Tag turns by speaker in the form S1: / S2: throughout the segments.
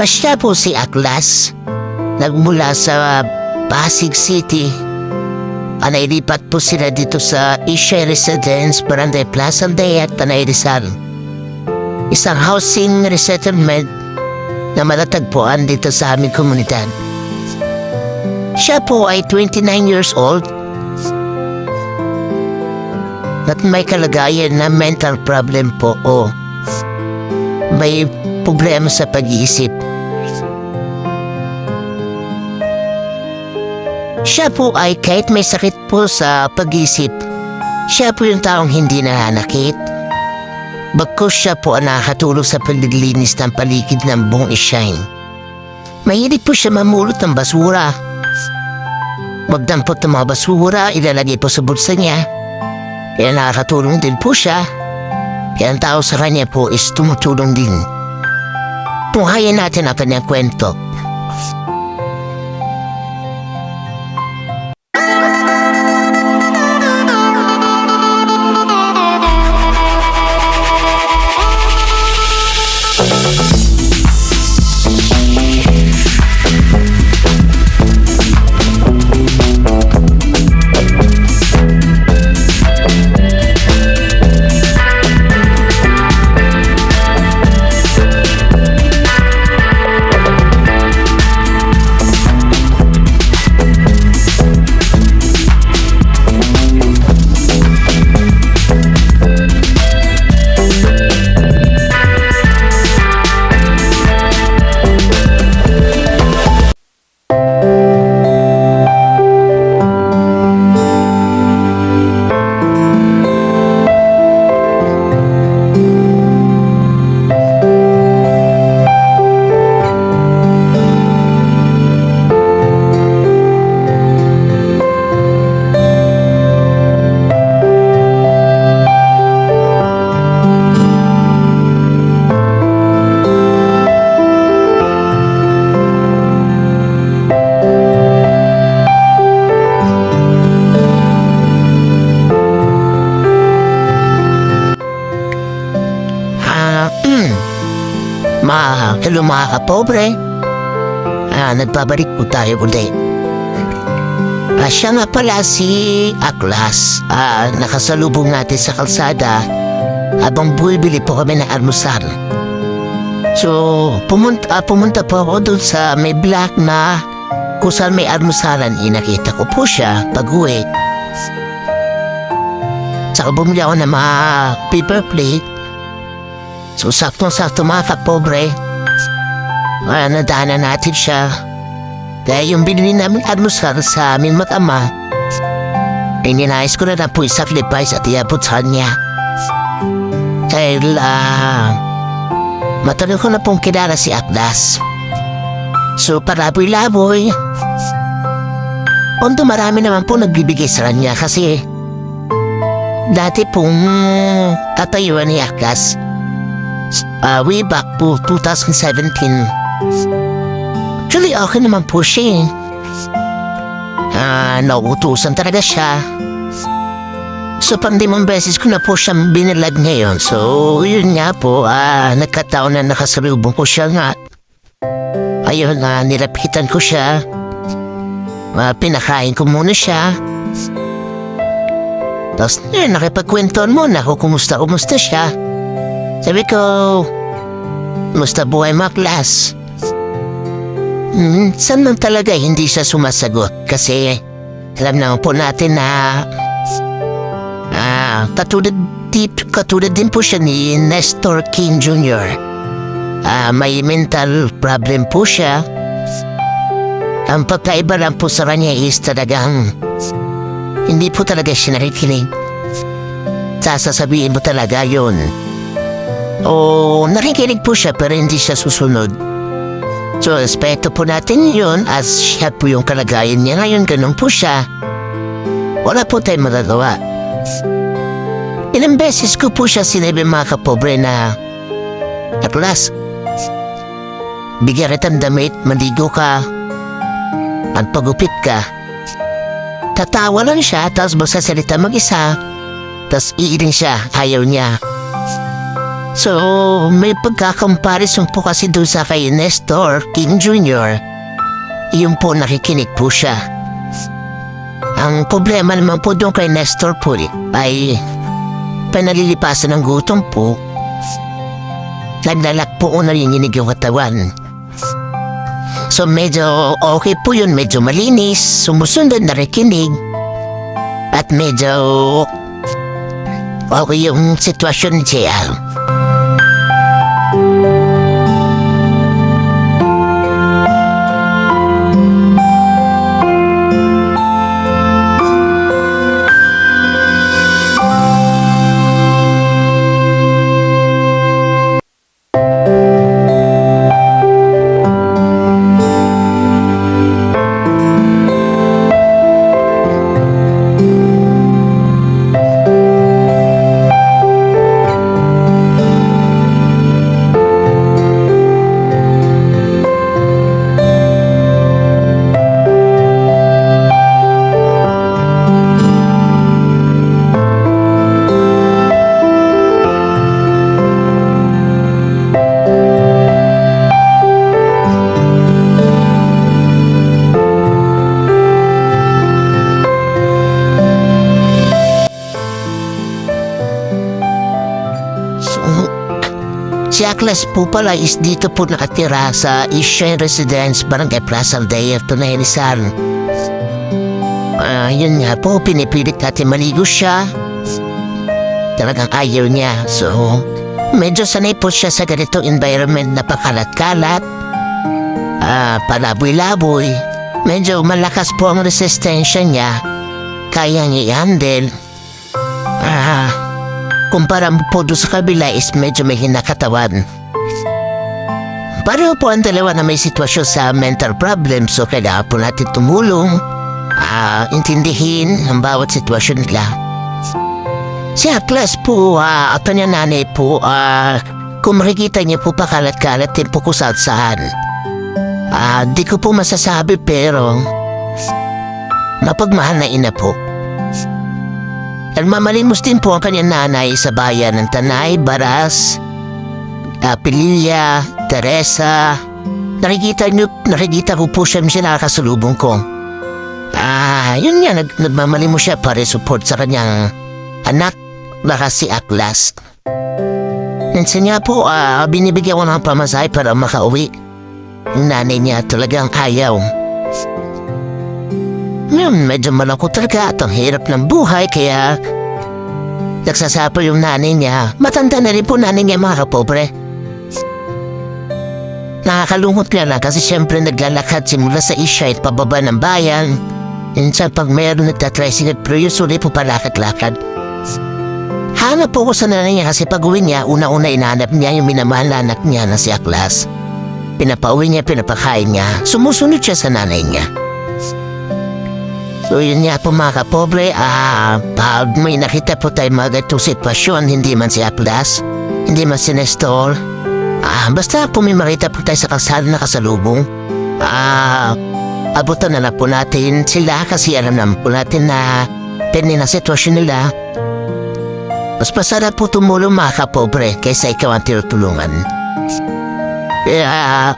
S1: Siya po si Aklas. Nagmula sa Pasig City. Nailipat po sila dito sa Asia Residence, Barangay Plaza Aldea, Tanay Rizal. Isang housing resettlement na matatagpuan dito sa aming komunidad. Siya po ay 29 years old at may kalagayan na mental problem po o may problema sa pag-iisip. Siya po ay kahit may sakit po sa pag-iisip, siya po yung taong hindi nananakit. Bagkus siya po ang nakakatulong sa paglilinis ng paligid ng buong Ishine. Mahilig po siya mamulot ng basura. Magdampot ng mga basura, ilalagay po sa bulsa niya. Kaya nakakatulong din po siya. Kaya ang tao sa kanya po is tumutulong din. Tunghayan natin ang kanyang kwento. Hello mga kapobre. Nagbabalik po tayo ulit. Siya nga pala si Aklas. Nakasalubong natin sa kalsada habang bumibili po kami ng almusal. So, pumunta po ako doon sa may block na kung saan may almusalan. Nakita ko po siya pag-uwi. Saka bumili ako ng mga paper plate. So, sakto-sakto mga kapobre. Nadaanan natin siya. Dahil yung binili namin almusal sa aming mag-ama, ay ninais ko na po isacrifice at iabot sa kanya. Dahil, matagal ko na pong kilala si Aklas. So, paraboy-laboy. Although marami naman po nagbibigay sa kanya kasi dati pong tatayuan ni Aklas way back po 2017. Actually, okay naman po siya eh. Nauutusan talaga siya. So, pang-limang beses ko na po siyang binilag ngayon. So, yun nga po, nagkataon na nakasalubong ko siya nga. Ayun, nilapitan ko siya. Pinakain ko muna siya. Tapos, nakipagkwentuhan muna ako kumusta siya. Sabi ko, musta buhay mo, Aklas? Saan man talaga hindi siya sumasagot kasi alam naman po natin na katulad din po siya ni Nestor King Jr. May mental problem po siya. Ang pagkaiba lang po sa kanya is talagang hindi po talaga siya nakikinig. Sasasabihin mo talaga yun. O nakikinig po siya pero hindi siya susunod. So, respeto po natin yun as siya po yung kalagayan niya. Ngayon, ganun po siya. wala po tayong magagawa. Ilang beses ko po siya sinabi mga kapobre na, Aklas, bigyan kitang damit, maligo ka, at pagupit ka. Tatawa lang siya, tapos magsasalita mag-isa, tapos iiling siya, ayaw niya. So, may pagkakomparison po kasi doon sa kay Nestor King Jr. Yung po nakikinig po siya. Ang problema naman po doon kay Nestor po ay panalilipasan ng gutom po. Naglalak po nanginginig yung katawan. So medyo okay po yun, medyo malinis, sumusunod na nakikinig. At medyo okay yung sitwasyon ni JL. Si Aklas po pala is dito po nakatira sa Eastern Residence, Barangay Plaza Aldea, Tunay Rizal. Yun nga po, pinipilit natin maligo siya. Talagang ayaw niya. So, medyo sanay po siya sa ganitong environment na pakalat-kalat. Palaboy-laboy. Medyo malakas po ang resistensya niya. Kaya niya i-handle. Kumpara po doon sa kabila is medyo may hinakatawan. Pareho po ang dalawa na may sitwasyon sa mental problem, so kailangan po natin tumulong, intindihin ang bawat sitwasyon nila. Si Aklas po, at niya nanay po, kung makikita niyo po pakalat-kalat din po kung saan. Di ko po masasabi pero mapagmahal na ina po. Nagmamalimos din po ang kanyang nanay sa bayan ng Tanay, Baras, Pililla, Teresa. Nakikita ko po siya nakakasalubong ko. Yun nga, nagmamalimos siya para support sa kanyang anak na si Aklas. Minsan niya po, binibigyan ko ng pamasahe para makauwi. Yung nanay niya talagang ayaw. Medyo malungkot talaga at ang hirap ng buhay kaya nagsasapo yung nanay niya. Matanda na rin po nanay niya mga kapobre. Nakakalungkot nga lang kasi syempre naglalakad simula sa Isha at pababa ng bayan. Minsan pag mayroon nagtatricycle pero usually po palakad-lakad. Hanap po ko sa nanay niya kasi pag uwi niya, una-una inahanap niya yung minamahal na anak niya na si Aklas. Pinapauwi niya, pinapakain niya. Sumusunod siya sa nanay niya. So yun nga po mga kapobre, pag may nakita po tayo mga ganitong sitwasyon, hindi man si Aklas, hindi man si Nestor, basta po may makita po tayo sa kalsada na kasalubong, abutan na lang po natin sila kasi alam naman po natin na pwede na sitwasyon nila. Mas masarap po tumulong mga kapobre kaysa ikaw ang tinutulungan. Kaya,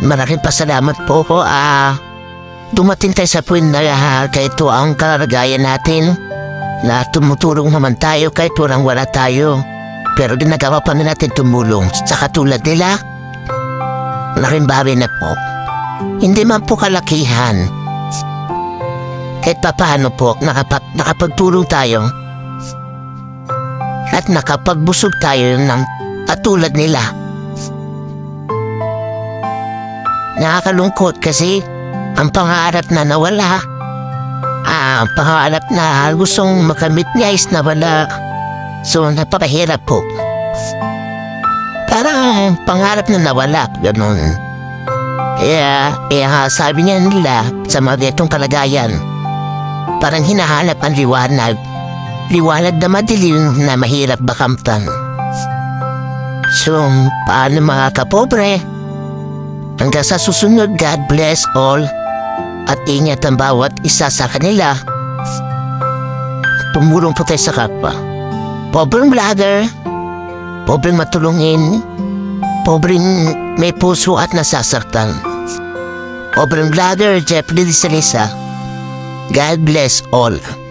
S1: malaking pasalamat po ko, dumating tayo sa point na kahit ito ang kalagayan natin na tumutulong naman tayo kahit wala tayo. Pero ginagawa pa natin tumulong sa katulad nila. Malaking bagay na po. Hindi man po kalakihan. Kahit paano po nakapagtulong tayo at nakapagbusog tayo ng katulad nila. Nakakalungkot kasi ang pangarap na nawala, ang pangarap na gustong makamit niya is nawala. So, napapahirap po. Parang pangarap na nawala, ganun. Kaya sabi niya nila sa mga ganitong kalagayan, parang hinahanap ang liwanag. Liwanag na madilim na mahirap bakamtan. So, paano mga kapobre? Hanggang sa susunod, God bless all at ingat ang bawat isa sa kanila. Tumulong po tayo sa kapwa. Pobreng vlogger, pobreng matulungin, pobreng may puso at nasasaktan. Pobreng vlogger, Jeffrey Salisa. God bless all.